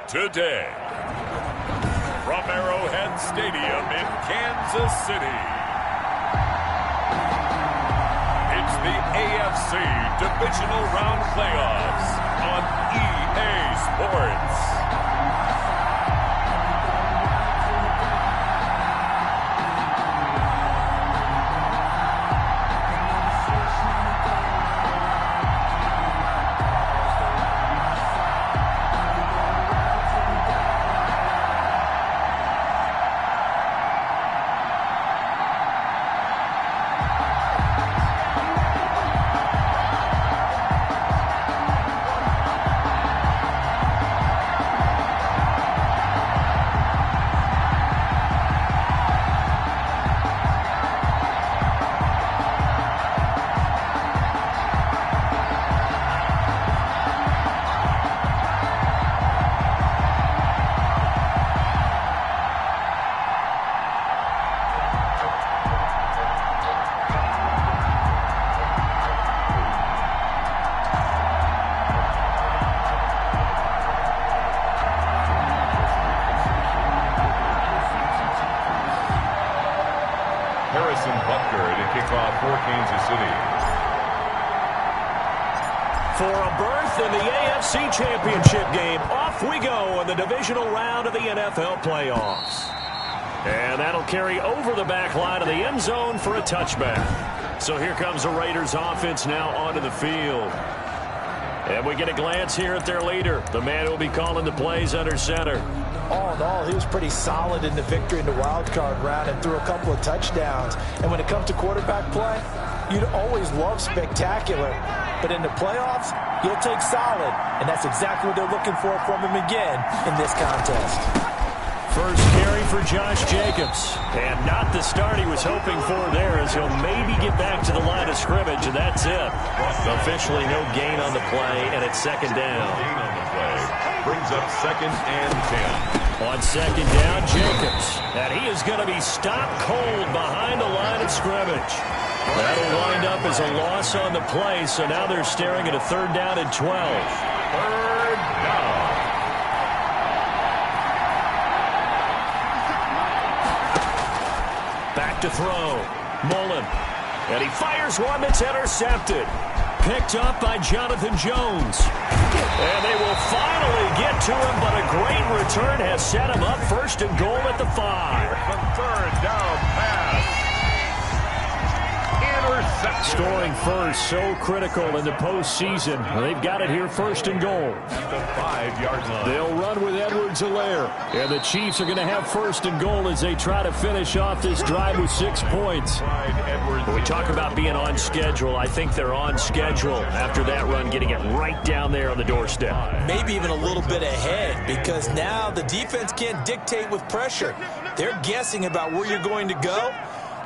today. From Arrowhead Stadium in Kansas City, it's the AFC Divisional Round Playoffs on EA Sports. For Kansas City. For a berth in the AFC Championship game, off we go in the divisional round of the NFL playoffs. And that'll carry over the back line of the end zone for a touchback. So here comes the Raiders offense now onto the field. And we get a glance here at their leader, the man who will be calling the plays under center. All in all, he was pretty solid in the victory in the wild card round and threw a couple of touchdowns. And when it comes to quarterback play, you'd always love spectacular. But in the playoffs, you'll take solid. And that's exactly what they're looking for from him again in this contest. First carry for Josh Jacobs. And not the start he was hoping for there, as he'll maybe get back to the line of scrimmage, and that's it. Officially no gain on the play, and it's second down. Gain on the play brings up 2nd and 10. On second down, Jacobs. And he is going to be stopped cold behind the line of scrimmage. That'll wind up as a loss on the play, so now they're staring at a 3rd down and 12. 3rd down. Back to throw. Mullen. And he fires one that's intercepted. Picked up by Jonathan Jones. And they will finally get to him, but a great return has set him up 1st and goal at the 5. The 3rd down pass. Interception. Scoring first, so critical in the postseason. They've got it here 1st and goal. The 5-yard line. They'll run with Edwards-Helaire. And the Chiefs are going to have 1st and goal as they try to finish off this drive with 6 points. When we talk about being on schedule, I think they're on schedule after that run, getting it right down there on the doorstep. Maybe even a little bit ahead, because now the defense can't dictate with pressure. They're guessing about where you're going to go.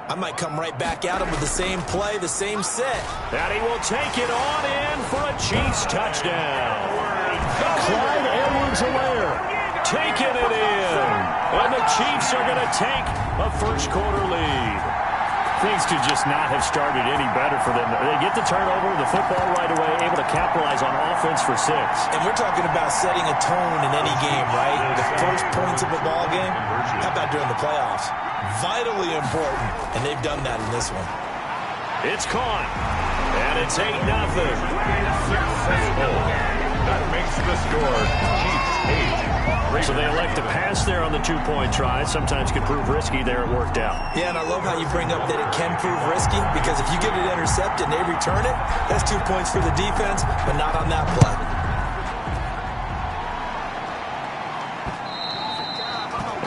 I might come right back at him with the same play, the same set. And he will take it on in for a Chiefs touchdown. Clyde Edwards-Helaire taking it in. And the Chiefs are going to take a 1st quarter lead. Things could just not have started any better for them. They get the turnover, the football right away, able to capitalize on offense for 6. And we're talking about setting a tone in any game, right? The first points of a ball game. How about during the playoffs? Vitally important, and they've done that in this one. It's caught, and it's 8-0. That makes the score Chiefs 8. So they elect to pass there on the 2-point try. Sometimes can prove risky. There it worked out. Yeah, and I love how you bring up that it can prove risky, because if you get it intercepted and they return it, that's 2 points for the defense, but not on that play.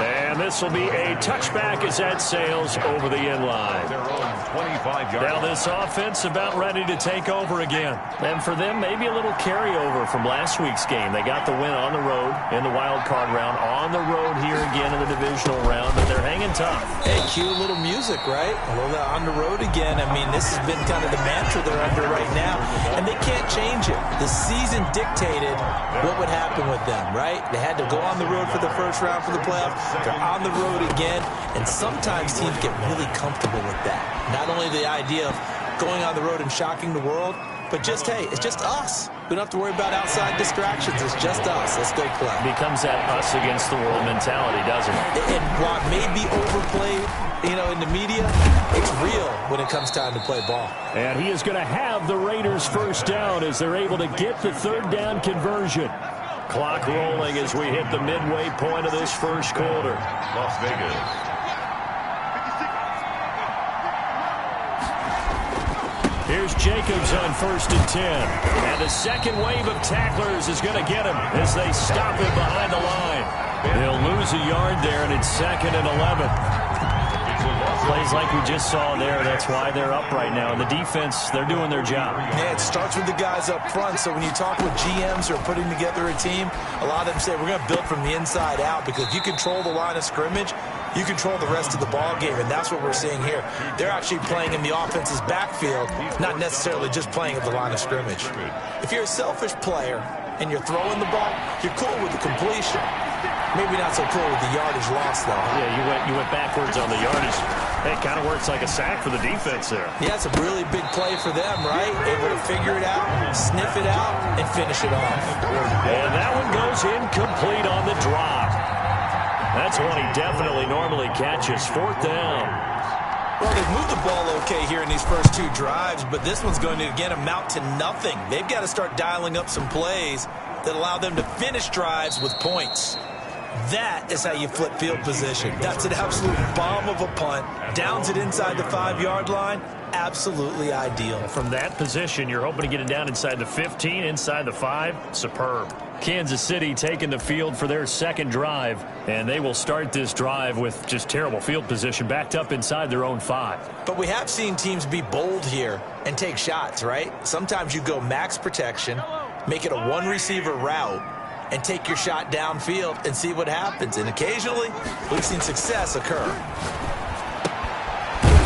And this will be a touchback as that sails over the end line. Their own 25-yard. Now this offense about ready to take over again. And for them, maybe a little carryover from last week's game. They got the win on the road in the wild card round, on the road here again in the divisional round, but they're hanging tough. Hey, cue a little music, right? A little on the road again. I mean, this has been kind of the mantra they're under right now, and they can't change it. The season dictated what would happen with them, right? They had to go on the road for the first round for the playoffs. They're on the road again, and sometimes teams get really comfortable with that. Not only the idea of going on the road and shocking the world, But just, hey, it's just us. We don't have to worry about outside distractions. It's just us. Let's go play. Becomes that us against the world mentality, doesn't it? And while it may be overplayed, in the media, it's real when it comes time to play ball. And he is going to have the Raiders first down as they're able to get the third down conversion. Clock rolling as we hit the midway point of this first quarter. Las Vegas. Here's Jacobs on 1st and 10. And the second wave of tacklers is going to get him as they stop him behind the line. They'll lose a yard there, and it's 2nd and 11. Plays like we just saw there. That's why they're up right now. And the defense, they're doing their job. Yeah, it starts with the guys up front. So when you talk with GMs who are putting together a team, a lot of them say we're going to build from the inside out, because if you control the line of scrimmage, you control the rest of the ball game, and that's what we're seeing here. They're actually playing in the offense's backfield, not necessarily just playing at the line of scrimmage. If you're a selfish player and you're throwing the ball, you're cool with the completion. Maybe not so cool with the yardage loss, though. Yeah, you went backwards on the yardage. It kind of works like a sack for the defense there. Yeah, it's a really big play for them, right? Able to figure it out, sniff it out, and finish it off. And that one goes incomplete on the drop. That's one he definitely normally catches. 4th down. Well, they've moved the ball okay here in these first two drives, but this one's going to, again, amount to nothing. They've got to start dialing up some plays that allow them to finish drives with points. That is how you flip field position. That's an absolute bomb of a punt. Downs it inside the 5-yard line. Absolutely ideal. From that position, you're hoping to get it down inside the 15, inside the 5. Superb. Kansas City taking the field for their second drive, and they will start this drive with just terrible field position, backed up inside their own 5. But we have seen teams be bold here and take shots, right? Sometimes you go max protection, make it a one-receiver route, and take your shot downfield and see what happens. And occasionally, we've seen success occur.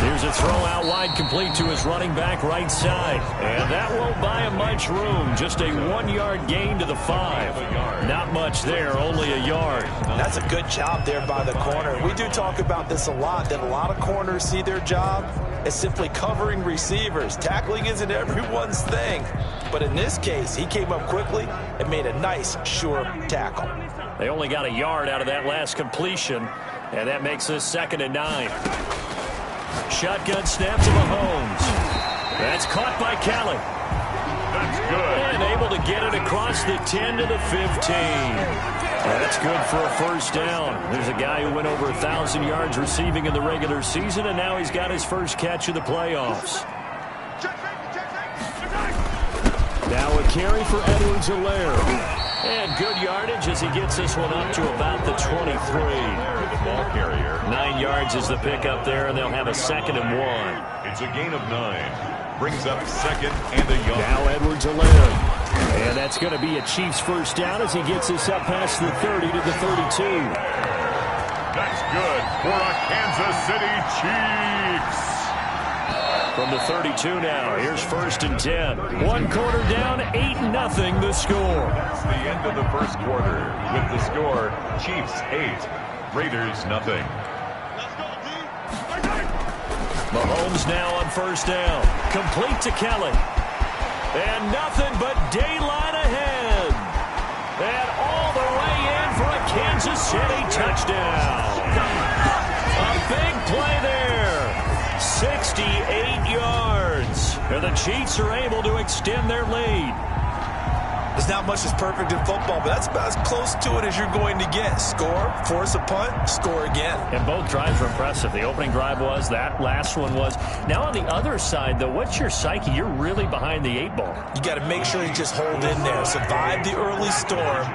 Here's a throw out wide, complete to his running back right side. And that won't buy him much room. Just a 1-yard gain to the 5. Not much there, only a yard. That's a good job there by the corner. We do talk about this a lot, that a lot of corners see their job as simply covering receivers. Tackling isn't everyone's thing. But in this case, he came up quickly and made a nice, sure tackle. They only got a yard out of that last completion, and that makes this 2nd and 9. Shotgun snap to Mahomes. That's caught by Kelly. That's good. And able to get it across the 10 to the 15. That's good for a first down. There's a guy who went over 1,000 yards receiving in the regular season, and now he's got his first catch of the playoffs. Now a carry for Edwards-Helaire. And good yardage as he gets this one up to about the 23. The ball carrier. 9 yards is the pickup there, and they'll have a 2nd and 1. It's a gain of 9. Brings up 2nd and a yard. Now Edwards-Helaire. And that's going to be a Chiefs first down as he gets this up past the 30 to the 32. That's good for a Kansas City Chiefs. From the 32 now, here's 1st and 10. 1 quarter down, 8-0 the score. That's the end of the first quarter. With the score, Chiefs 8, Raiders 0. Mahomes now on 1st down. Complete to Kelly. And nothing but daylight ahead. And all the way in for a Kansas City touchdown. A big play there. 68 yards. And the Chiefs are able to extend their lead. There's not much that's perfect in football, but that's about as close to it as you're going to get. Score, force a punt, score again. And both drives were impressive. The opening drive was, that last one was. Now on the other side, though, what's your psyche? You're really behind the 8 ball. You got to make sure you just hold in there. Survive the early storm.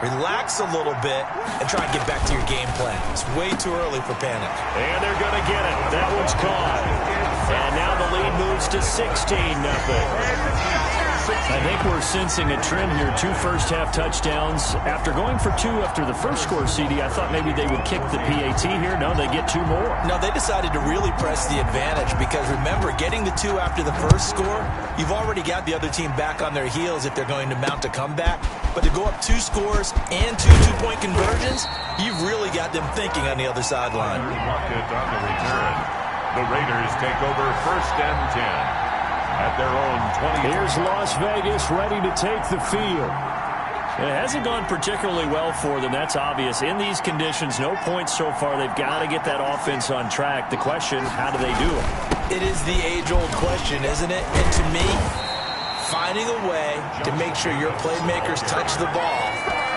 Relax a little bit and try and get back to your game plan. It's way too early for panic. And they're going to get it. That one's caught. And now the lead moves to 16-0. I think we're sensing a trend here. 2 first-half touchdowns. After going for 2 after the first score, CD, I thought maybe they would kick the PAT here. No, they get 2 more. No, they decided to really press the advantage because, remember, getting the 2 after the first score, you've already got the other team back on their heels if they're going to mount a comeback. But to go up 2 scores and 2 two-point conversions, you've really got them thinking on the other sideline. Pocket on the return. The Raiders take over 1st and 10. at their own 20. Here's Las Vegas ready to take the field. It hasn't gone particularly well for them. That's obvious. In these conditions, no points so far. They've got to get that offense on track. The question, how do they do it? It is the age-old question, isn't it? And to me, finding a way to make sure your playmakers touch the ball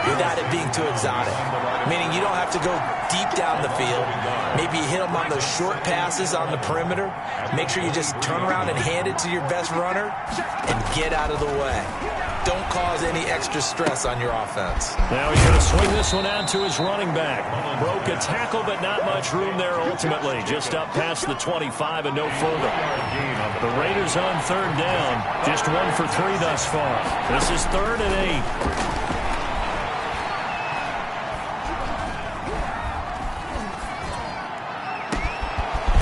without it being too exotic. Meaning you don't have to go deep down the field. Maybe you hit them on those short passes on the perimeter. Make sure you just turn around and hand it to your best runner and get out of the way. Don't cause any extra stress on your offense. Now he's going to swing this one out to his running back. Broke a tackle, but not much room there ultimately. Just up past the 25 and no further. The Raiders on third down. Just 1 for 3 thus far. This is 3rd and 8.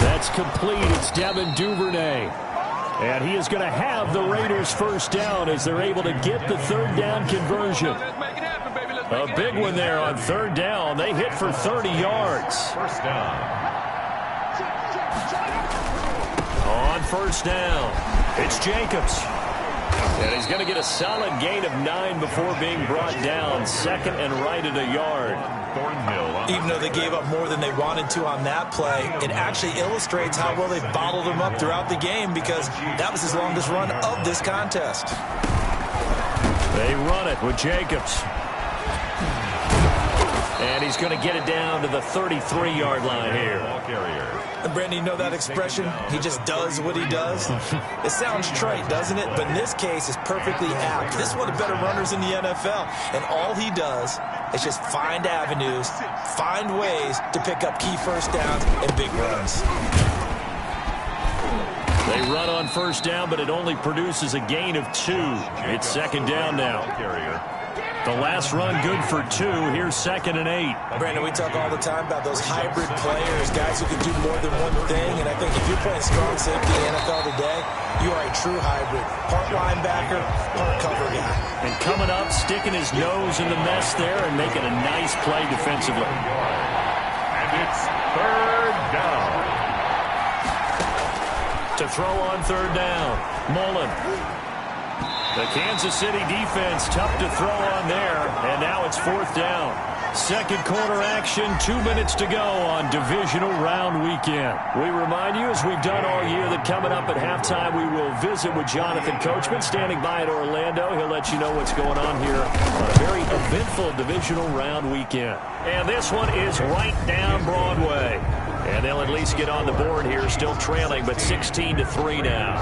That's complete. It's Devin Duvernay. And he is going to have the Raiders first down as they're able to get the third down conversion. A big one there on third down. They hit for 30 yards. First down. On first down, it's Jacobs. And he's going to get a solid gain of 9 before being brought down. 2nd and right at a yard. Even though they gave up more than they wanted to on that play, it actually illustrates how well they bottled them up throughout the game because that was his longest run of this contest. They run it with Jacobs. And he's going to get it down to the 33-yard line here. And Brandon, you know that expression? He just does what he does? It sounds trite, doesn't it? But in this case, it's perfectly apt. This is one of the better runners in the NFL. And all he does is just find avenues, find ways to pick up key first downs and big runs. They run on first down, but it only produces a gain of 2. It's 2nd down now. The last run good for 2. Here's 2nd and 8. Brandon, we talk all the time about those hybrid players, guys who can do more than one thing. And I think if you're playing strong safety in the NFL today, you are a true hybrid. Part linebacker, part cover guy. And coming up, sticking his nose in the mess there and making a nice play defensively. And it's 3rd down. To throw on 3rd down, Mullen. The Kansas City defense tough to throw on there, and now it's 4th down. 2nd quarter action, 2 minutes to go on divisional round weekend. We remind you, as we've done all year, that coming up at halftime, we will visit with Jonathan Coachman, standing by at Orlando. He'll let you know what's going on here on a very eventful divisional round weekend. And this one is right down Broadway. And they'll at least get on the board here, still trailing, but 16-3 now.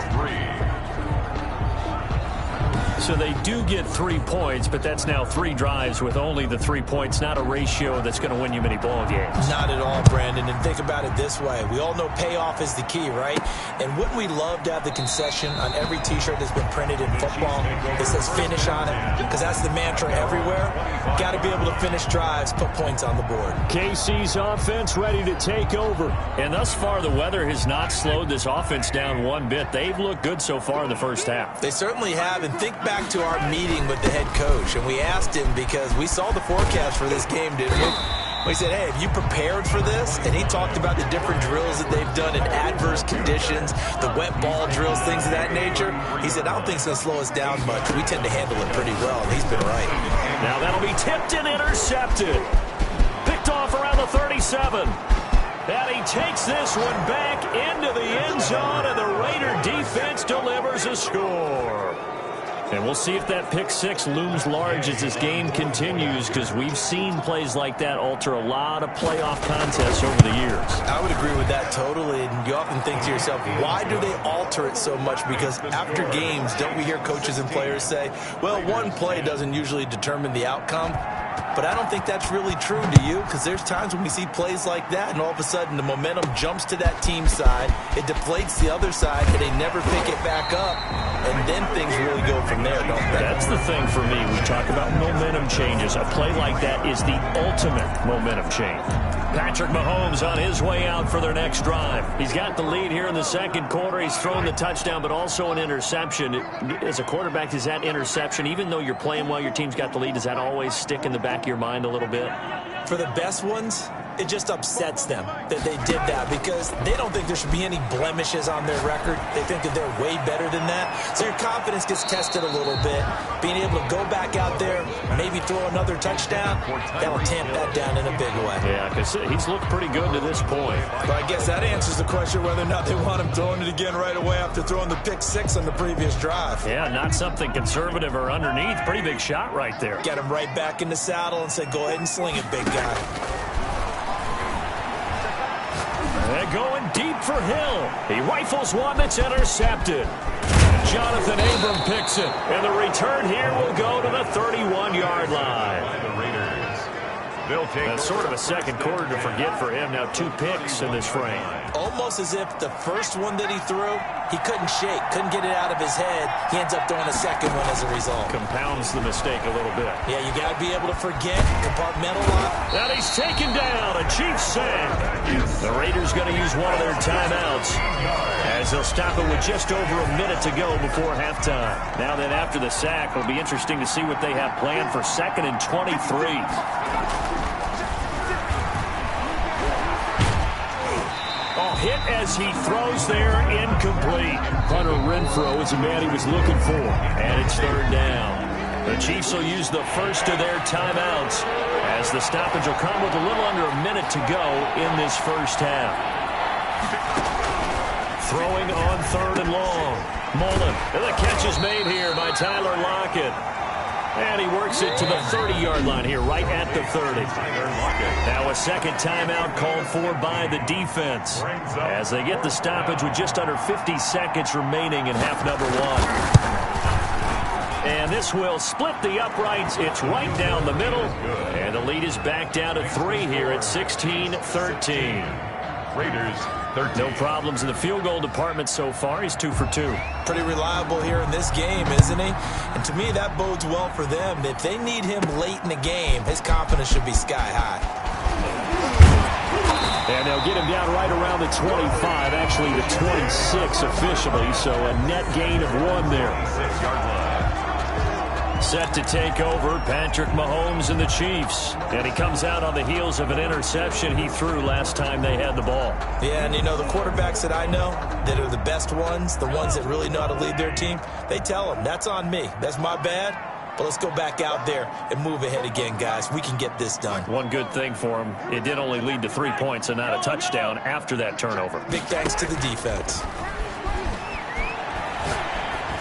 So they do get 3 points, but that's now 3 drives with only the 3 points, not a ratio that's going to win you many ball games. Not at all, Brandon. And think about it this way. We all know payoff is the key, right? And wouldn't we love to have the concession on every T-shirt that's been printed in football that says finish on it? Because that's the mantra everywhere. Got to be able to finish drives, put points on the board. KC's offense ready to take over. And thus far, the weather has not slowed this offense down one bit. They've looked good so far in the first half. They certainly have. And think back to our meeting with the head coach, and we asked him because we saw the forecast for this game, didn't we? We said, hey, have you prepared for this? And he talked about the different drills that they've done in adverse conditions, the wet ball drills, things of that nature. He said, I don't think it's going to slow us down much. We tend to handle it pretty well, and he's been right. Now that'll be tipped and intercepted. Picked off around the 37. And he takes this one back into the end zone, and the Raider defense delivers a score. And we'll see if that pick 6 looms large as this game continues, because we've seen plays like that alter a lot of playoff contests over the years. I would agree with that totally. And you often think to yourself, why do they alter it so much? Because after games, don't we hear coaches and players say, well, one play doesn't usually determine the outcome? But I don't think that's really true, do you? Because there's times when we see plays like that, and all of a sudden the momentum jumps to that team side, it deflates the other side, and they never pick it back up, and then things really go from there, don't they? That's the thing for me. We talk about momentum changes. A play like that is the ultimate momentum change. Patrick Mahomes on his way out for their next drive. He's got the lead here in the 2nd quarter. He's thrown the touchdown, but also an interception. As a quarterback, is that interception, even though you're playing well, your team's got the lead, does that always stick in the back of your mind a little bit? For the best ones, it just upsets them that they did that because they don't think there should be any blemishes on their record. They think that they're way better than that. So your confidence gets tested a little bit. Being able to go back out there, maybe throw another touchdown, that'll tamp that down in a big way. Yeah, because he's looked pretty good to this point. But I guess that answers the question whether or not they want him throwing it again right away after throwing the pick 6 on the previous drive. Yeah, not something conservative or underneath. Pretty big shot right there. Get him right back in the saddle and say, go ahead and sling it, big guy. They're going deep for Hill. He rifles one that's intercepted. Jonathan Abram picks it. And the return here will go to the 31-yard line. The Raiders. They'll take That's sort of a second quarter to forget for him. Now 2 picks in this frame. Almost as if the first one that he threw, he couldn't shake, couldn't get it out of his head. He ends up throwing a second one as a result. Compounds the mistake a little bit. Yeah, you got to be able to forget, compartmentalize. Now he's taken down. A Chiefs sack. The Raiders going to use one of their timeouts as they'll stop it with just over a minute to go before halftime. Now then, after the sack, it'll be interesting to see what they have planned for 2nd and 23. Hit as he throws there, incomplete. Hunter Renfrow is the man he was looking for. And it's 3rd down. The Chiefs will use the first of their timeouts as the stoppage will come with a little under a minute to go in this first half. Throwing on 3rd and long. Mullen. And the catch is made here by Tyler Lockett. And he works it to the 30-yard line here, right at the 30. Now a second timeout called for by the defense as they get the stoppage with just under 50 seconds remaining in half number 1. And this will split the uprights. It's right down the middle. And the lead is back down to 3 here at 16-13. Raiders 13. No problems in the field goal department so far. He's 2 for 2. Pretty reliable here in this game, isn't he? And to me, that bodes well for them. If they need him late in the game, his confidence should be sky high. And they'll get him down right around the 25, actually the 26 officially, so a net gain of 1 there. 6-yard line. Set to take over, Patrick Mahomes and the Chiefs. And he comes out on the heels of an interception he threw last time they had the ball. Yeah, and you know, the quarterbacks that I know that are the best ones, the ones that really know how to lead their team, they tell them, that's on me. That's my bad. But let's go back out there and move ahead again, guys. We can get this done. One good thing for him, it did only lead to 3 points and not a touchdown after that turnover. Big thanks to the defense.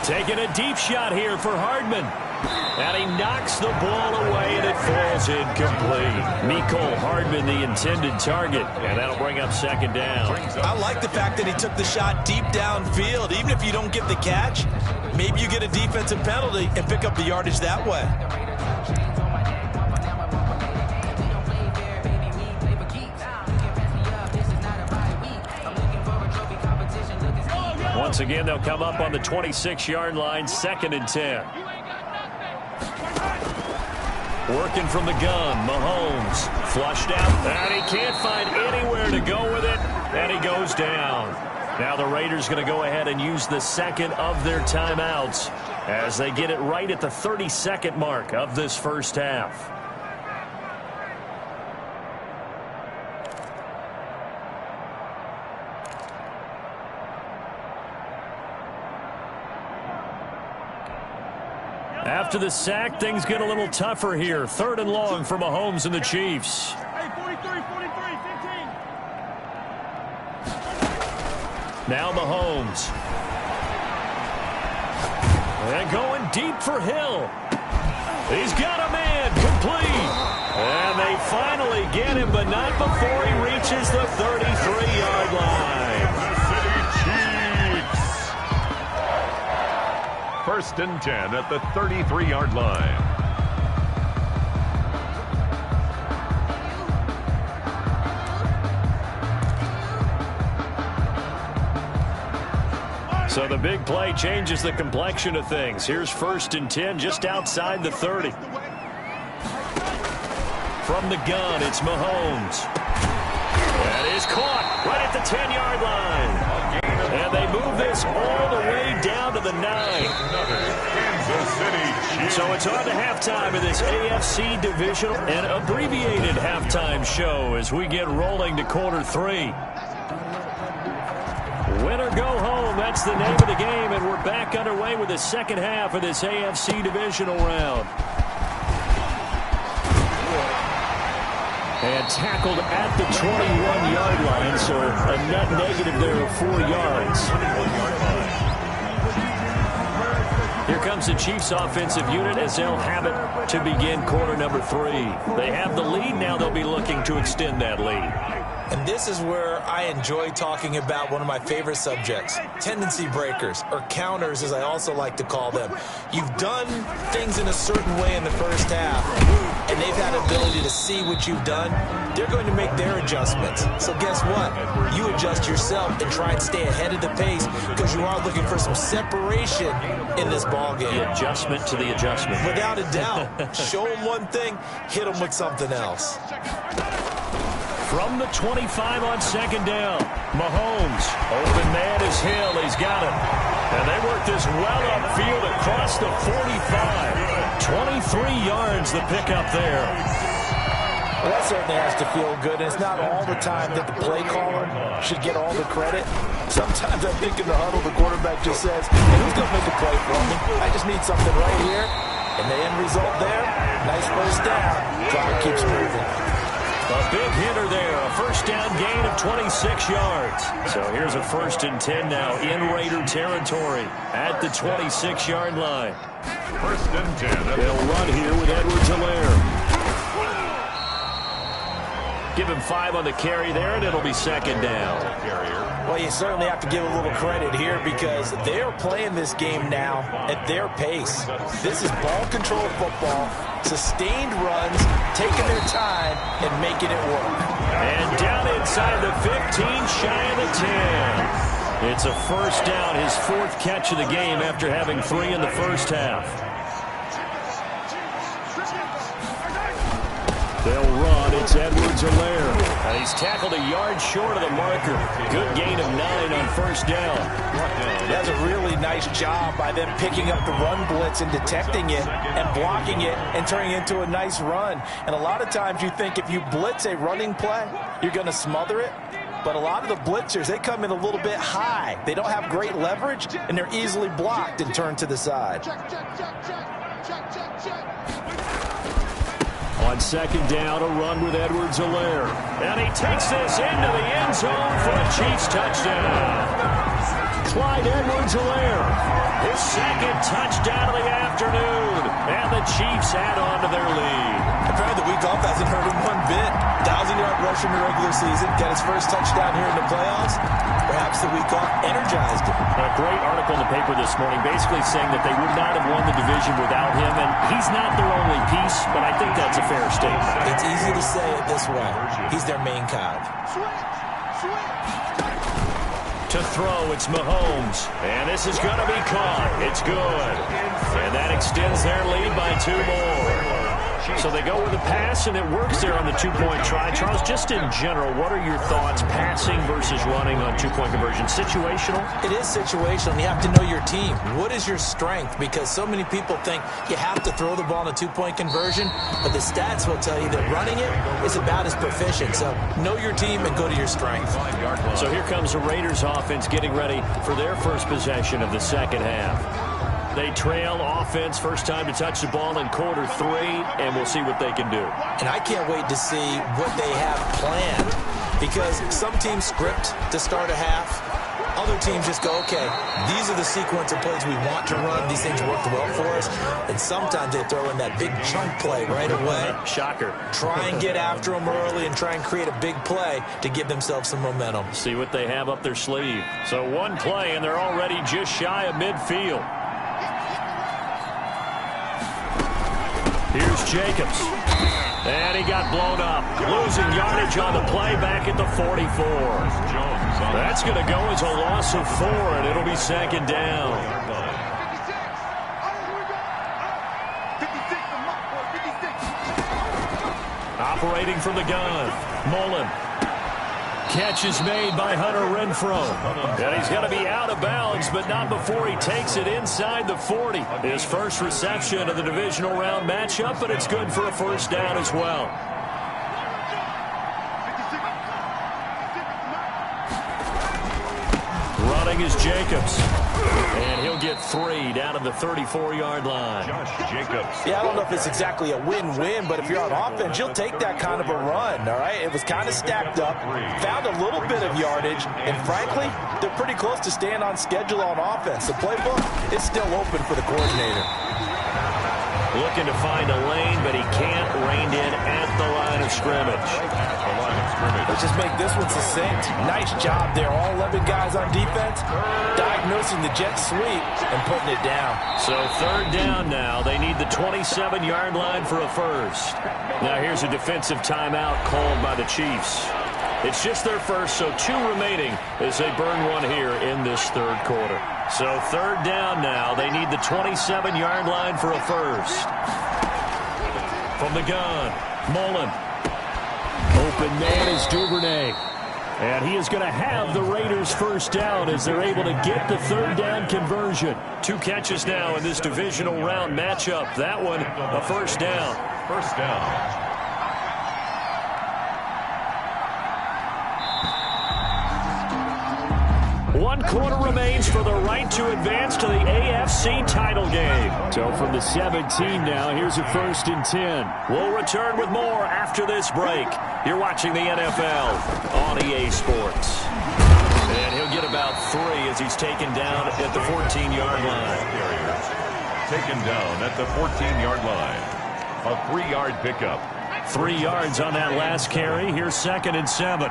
Taking a deep shot here for Hardman. And he knocks the ball away, and it falls incomplete. Mecole Hardman, the intended target, and that'll bring up 2nd down. I like the fact that he took the shot deep downfield. Even if you don't get the catch, maybe you get a defensive penalty and pick up the yardage that way. Once again, they'll come up on the 26-yard line, 2nd and 10. Working from the gun, Mahomes flushed out, and he can't find anywhere to go with it, and he goes down. Now the Raiders going to go ahead and use the second of their timeouts as they get it right at the 30-second mark of this first half. After the sack, things get a little tougher here. 3rd and long for Mahomes and the Chiefs. Hey, 43, 15. Now Mahomes. And going deep for Hill. He's got a man, complete. And they finally get him, but not before he reaches the 33-yard line. 1st and 10 at the 33-yard line. So the big play changes the complexion of things. Here's 1st and 10 just outside the 30. From the gun, it's Mahomes. That is caught right at the 10-yard line. And they move this all the way down to the 9. Kansas City So it's on to halftime of this AFC divisional, an abbreviated halftime show as we get rolling to quarter 3. Win or go home, that's the name of the game, and we're back underway with the second half of this AFC divisional round. And tackled at the 21-yard line, so a net negative there of 4 yards. Here comes the Chiefs offensive unit as they'll have it to begin quarter number 3. They have the lead now. They'll be looking to extend that lead. And this is where I enjoy talking about one of my favorite subjects, tendency breakers, or counters as I also like to call them. You've done things in a certain way in the first half, and they've had the ability to see what you've done. They're going to make their adjustments. So guess what? You adjust yourself and try and stay ahead of the pace because you are looking for some separation in this ballgame. The adjustment to the adjustment. Without a doubt. Show them one thing, hit them with something else. From the 25 on second down, Mahomes. Open man is Hill. He's got it. And they work this well upfield across the 45. 23 yards the pickup there. Well, that certainly has to feel good. And it's not all the time that the play caller should get all the credit. Sometimes I think in the huddle, the quarterback just says, hey, who's going to make a play for me? I just need something right here. And the end result there, nice first down. Clock keeps moving. A big hitter there, a first down gain of 26 yards. So here's a 1st and 10 now in Raider territory at the 26-yard line. 1st and 10. They'll run here with Edwards-Helaire. Give him 5 on the carry there, and it'll be second down. Well, you certainly have to give a little credit here because they're playing this game now at their pace. This is ball control football, sustained runs, taking their time and making it work. And down inside the 15, shy of the 10. It's a first down, his 4th catch of the game after having 3 in the first half. They'll run. It's Edwards-Helaire. And he's tackled a yard short of the marker. Good gain of 9 on first down. That's a really nice job by them picking up the run blitz and detecting it and blocking it and turning it into a nice run. And a lot of times you think if you blitz a running play, you're going to smother it. But a lot of the blitzers, they come in a little bit high. They don't have great leverage, and they're easily blocked and turned to the side. On second down, a run with Edwards-Helaire. And he takes this into the end zone for a Chiefs touchdown. Clyde Edwards-Helaire, his 2nd touchdown of the afternoon. And the Chiefs add on to their lead. Apparently the week off hasn't hurt him one bit. 1,000-yard rush in the regular season. Got his first touchdown here in the playoffs. Perhaps the week off energized him. A great article in the paper this morning basically saying that they would not have won the division without him. And he's not their only piece, but I think that's a fair statement. It's easy to say it this way. He's their main cog. To throw, it's Mahomes. And this is going to be caught. It's good. And that extends their lead by 2 more. So they go with the pass, and it works there on the 2-point try. Charles, just in general, what are your thoughts, passing versus running on 2-point conversion? Situational? It is situational. You have to know your team. What is your strength? Because so many people think you have to throw the ball in a 2-point conversion, but the stats will tell you that running it is about as proficient. So know your team and go to your strength. So here comes the Raiders offense getting ready for their first possession of the second half. They trail offense, first time to touch the ball in quarter 3, and we'll see what they can do. And I can't wait to see what they have planned because some teams script to start a half. Other teams just go, okay, these are the sequence of plays we want to run. These things worked well for us. And sometimes they throw in that big chunk play right away. Shocker. Try and get after them early and try and create a big play to give themselves some momentum. See what they have up their sleeve. So one play, and they're already just shy of midfield. Here's Jacobs. And he got blown up. Losing yardage on the play back at the 44. That's going to go as a loss of 4, and it'll be second down. Operating from the gun, Mullen. Catch is made by Hunter Renfrow. And he's going to be out of bounds, but not before he takes it inside the 40. His first reception of the divisional round matchup, but it's good for a first down as well. Running is Jacobs. And he'll get 3 down to the 34-yard line. Josh Jacobs. Yeah, I don't know if it's exactly a win-win, but if you're on offense, you'll take that kind of a run, all right? It was kind of stacked up, found a little bit of yardage, and frankly, they're pretty close to staying on schedule on offense. The playbook is still open for the coordinator. Looking to find a lane, but he can't. Reined in at the line of scrimmage. Let's just make this one succinct. Nice job there. All 11 guys on defense diagnosing the jet sweep and putting it down. So third down now. They need the 27-yard line for a first. Now here's a defensive timeout called by the Chiefs. It's just their first, so 2 remaining as they burn one here in this third quarter. So third down now. They need the 27-yard line for a first. From the gun, Mullen. Open man is Duvernay. And he is going to have the Raiders first down as they're able to get the third down conversion. 2 catches now in this divisional round matchup. That one, a first down. First down. One quarter remains for the right to advance to the AFC title game. So from the 17 now, here's a 1st and 10. We'll return with more after this break. You're watching the NFL on EA Sports. And he'll get about 3 as he's taken down at the 14-yard line. Taken down at the 14-yard line. A 3-yard pickup. 3 yards on that last carry. Here's 2nd and 7.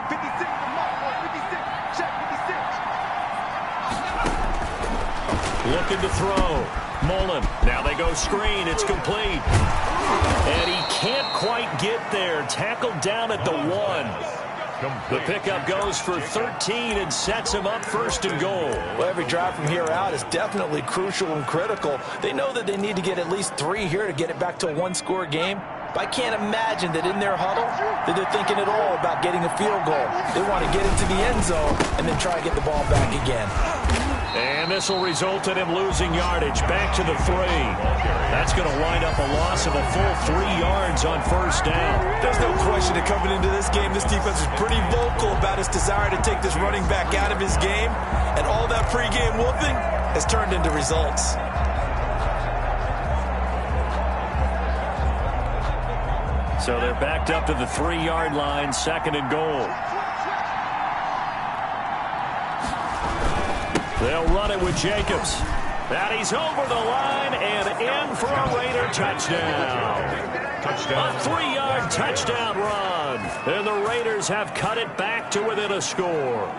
Looking to throw. Mullen. Now they go screen. It's complete. And he can't quite get there. Tackled down at the 1. The pickup goes for 13 and sets him up 1st and goal. Well, every drive from here out is definitely crucial and critical. They know that they need to get at least 3 here to get it back to a 1-score game. But I can't imagine that in their huddle that they're thinking at all about getting a field goal. They want to get into the end zone and then try to get the ball back again. And this will result in him losing yardage back to the 3. That's going to wind up a loss of a full 3 yards on first down. There's no question that coming into this game, this defense is pretty vocal about its desire to take this running back out of his game. And all that pregame whooping has turned into results. So they're backed up to the 3-yard line, 2nd and goal. They'll run it with Jacobs. And he's over the line and in for a Raider touchdown. A 3-yard touchdown run. And the Raiders have cut it back to within a score.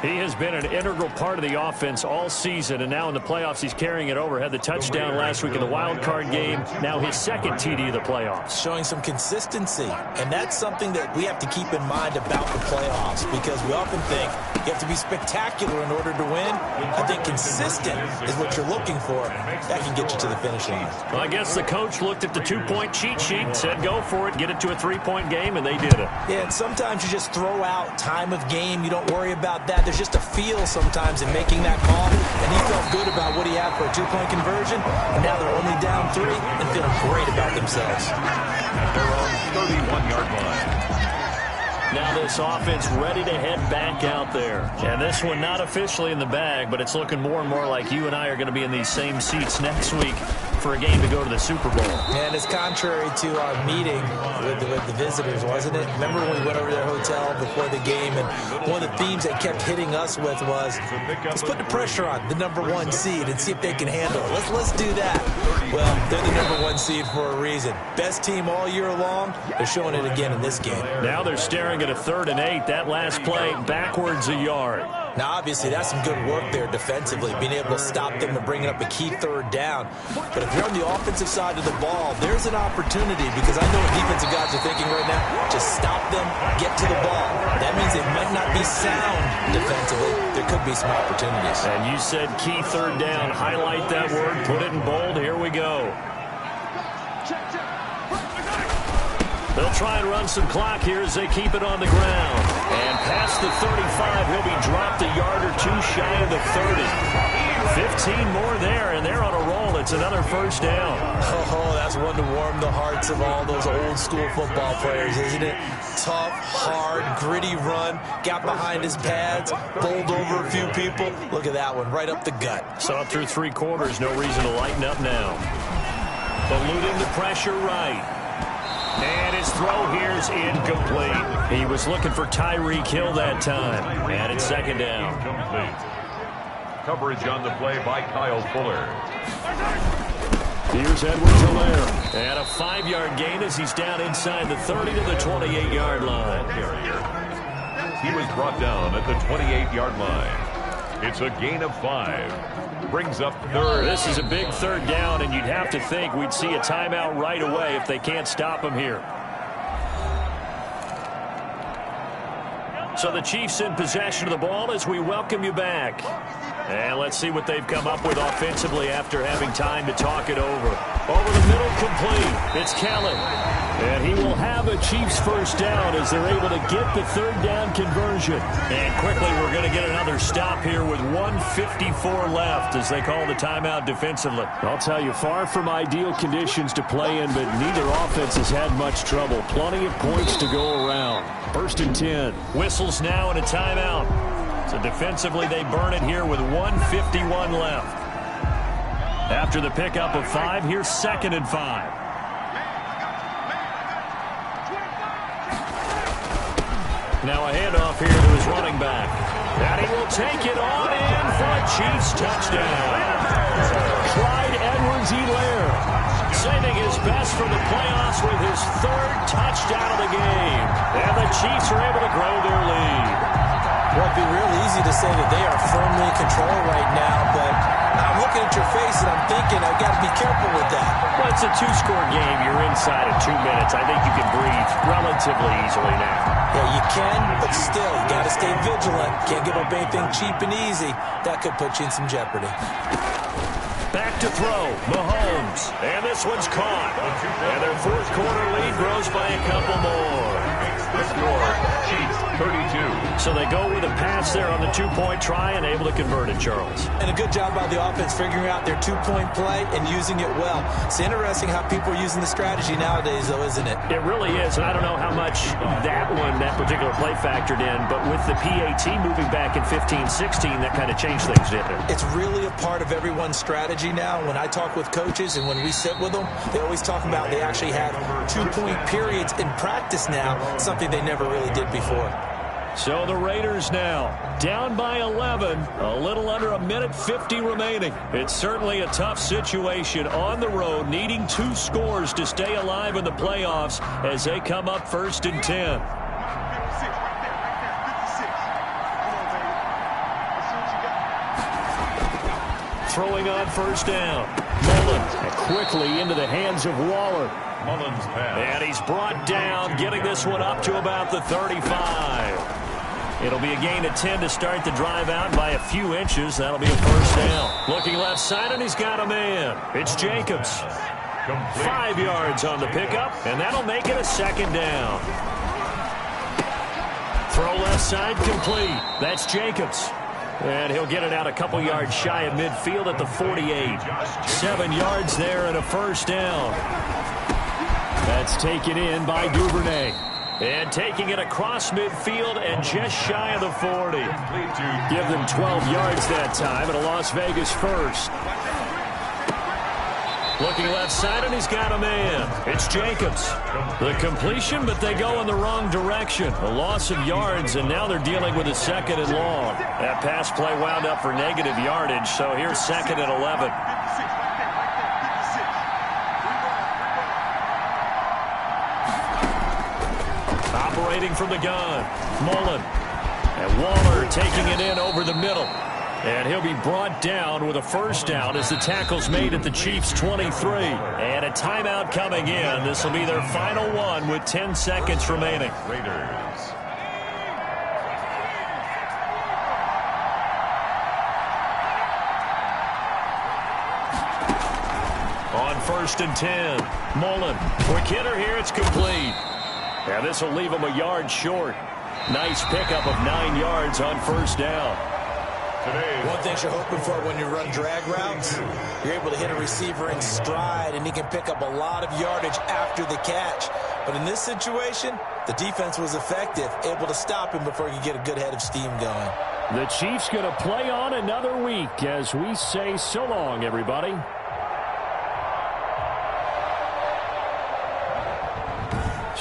He has been an integral part of the offense all season, and now in the playoffs he's carrying it over. Had the touchdown last week in the wild card game. Now his 2nd TD of the playoffs. Showing some consistency, and that's something that we have to keep in mind about the playoffs, because we often think you have to be spectacular in order to win. I think consistent is what you're looking for. That can get you to the finish line. Well, I guess the coach looked at the 2-point cheat sheet, said go for it, get it to a 3-point game, and they did it. Yeah, and sometimes you just throw out time of game. You don't worry about that. There's just a feel sometimes in making that call, and he felt good about what he had for a 2-point conversion, and now they're only down 3 and feeling great about themselves. They're on 31-yard line. Now this offense ready to head back out there. And this one not officially in the bag, but it's looking more and more like you and I are going to be in these same seats next week for a game to go to the Super Bowl. And it's contrary to our meeting with the visitors, wasn't it? Remember when we went over to their hotel before the game, and one of the themes they kept hitting us with was, let's put the pressure on the #1 seed and see if they can handle it. Let's do that. Well, they're the #1 seed for a reason. Best team all year long. They're showing it again in this game. Now they're staring at a 3rd and 8. That last play backwards a yard. Now, obviously, that's some good work there defensively, being able to stop them and bringing up a key 3rd down. But if you're on the offensive side of the ball, there's an opportunity, because I know what defensive guys are thinking right now. Just stop them, get to the ball. That means they might not be sound defensively. There could be some opportunities. And you said key 3rd down. Highlight that word, put it in bold. Here we go. They'll try and run some clock here as they keep it on the ground. And past the 35, he'll be dropped a yard or two shy of the 30. 15 more there, and they're on a roll. It's another first down. Oh, that's one to warm the hearts of all those old-school football players, isn't it? Tough, hard, gritty run. Got behind his pads, bowled over a few people. Look at that one, right up the gut. Saw it through 3 quarters. No reason to lighten up now. Eluding the pressure right. And his throw here is incomplete. He was looking for Tyreek Hill that time. And it's second down. Incomplete. Coverage on the play by Kyle Fuller. Here's Edwards-Helaire. And a 5-yard gain as he's down inside the 30 to the 28-yard line. He was brought down at the 28-yard line. It's a gain of 5. Brings up third. This is a big third down, and you'd have to think we'd see a timeout right away if they can't stop him here. So the Chiefs in possession of the ball as we welcome you back. And let's see what they've come up with offensively after having time to talk it over. Over the middle, complete. It's Kelly. And he will have a Chiefs first down as they're able to get the third down conversion. And quickly, we're going to get another stop here with 1:54 left as they call the timeout defensively. I'll tell you, far from ideal conditions to play in, but neither offense has had much trouble. Plenty of points to go around. First and 10. Whistles now and a timeout. So defensively, they burn it here with 1:51 left. After the pickup of 5, here's second and 5. Now a handoff here to his running back. And he will take it on in for a Chiefs touchdown. Clyde Edwards-Helaire saving his best for the playoffs with his 3rd touchdown of the game. And the Chiefs are able to grow their lead. Well, it'd be real easy to say that they are firmly in control right now, but I'm looking at your face and I'm thinking I've got to be careful with that. Well, it's a 2-score game. You're inside of 2 minutes. I think you can breathe relatively easily now. Yeah, you can, but still, you got to stay vigilant. Can't give up anything cheap and easy. That could put you in some jeopardy. Back to throw, Mahomes. And this one's caught. And their 4th quarter lead grows by a couple more. The score, Chiefs 32. So they go with a pass there on the 2-point try and able to convert it, Charles. And a good job by the offense figuring out their 2-point play and using it well. It's interesting how people are using the strategy nowadays, though, isn't it? It really is, and I don't know how much that particular play factored in, but with the PAT moving back in 15-16, that kind of changed things, didn't it? It's really a part of everyone's strategy now. When I talk with coaches and when we sit with them, they always talk about they actually have 2-point periods in practice now, something they never really did before. So the Raiders now down by 11, a little under 1:50 remaining. It's certainly a tough situation on the road, needing 2 scores to stay alive in the playoffs as they come up 1st and 10. Throwing on 1st down. Mullen quickly into the hands of Waller. Mullins pass. And he's brought down, getting this one up to about the 35. It'll be a gain of 10 to start the drive out by a few inches. That'll be a first down. Looking left side, and he's got a man. It's Jacobs. Complete. 5 yards on the pickup, and that'll make it a second down. Throw left side, complete. That's Jacobs. And he'll get it out a couple yards shy of midfield at the 48. 7 yards there and a first down. That's taken in by Duvernay. And taking it across midfield and just shy of the 40. Give them 12 yards that time and a Las Vegas first. Looking left side, and he's got a man. It's Jacobs. The completion, but they go in the wrong direction. A loss of yards, and now they're dealing with a 2nd and long. That pass play wound up for negative yardage, so here's 2nd and 11. Operating from the gun, Mullen. And Waller taking it in over the middle. And he'll be brought down with a first down as the tackle's made at the Chiefs' 23. And a timeout coming in. This will be their final one with 10 seconds remaining. Raiders. On 1st and 10, Mullen. Quick hitter here, it's complete. And this will leave him a yard short. Nice pickup of 9 yards on first down. One thing you're hoping for when you run drag routes, you're able to hit a receiver in stride, and he can pick up a lot of yardage after the catch. But in this situation, the defense was effective, able to stop him before he could get a good head of steam going. The Chiefs going to play on another week as we say so long, everybody.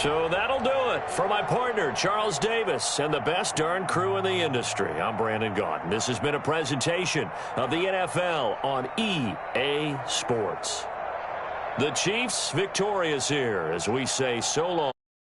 So that'll do it for my partner, Charles Davis, and the best darn crew in the industry. I'm Brandon Gaudin. This has been a presentation of the NFL on EA Sports. The Chiefs victorious here as we say so long.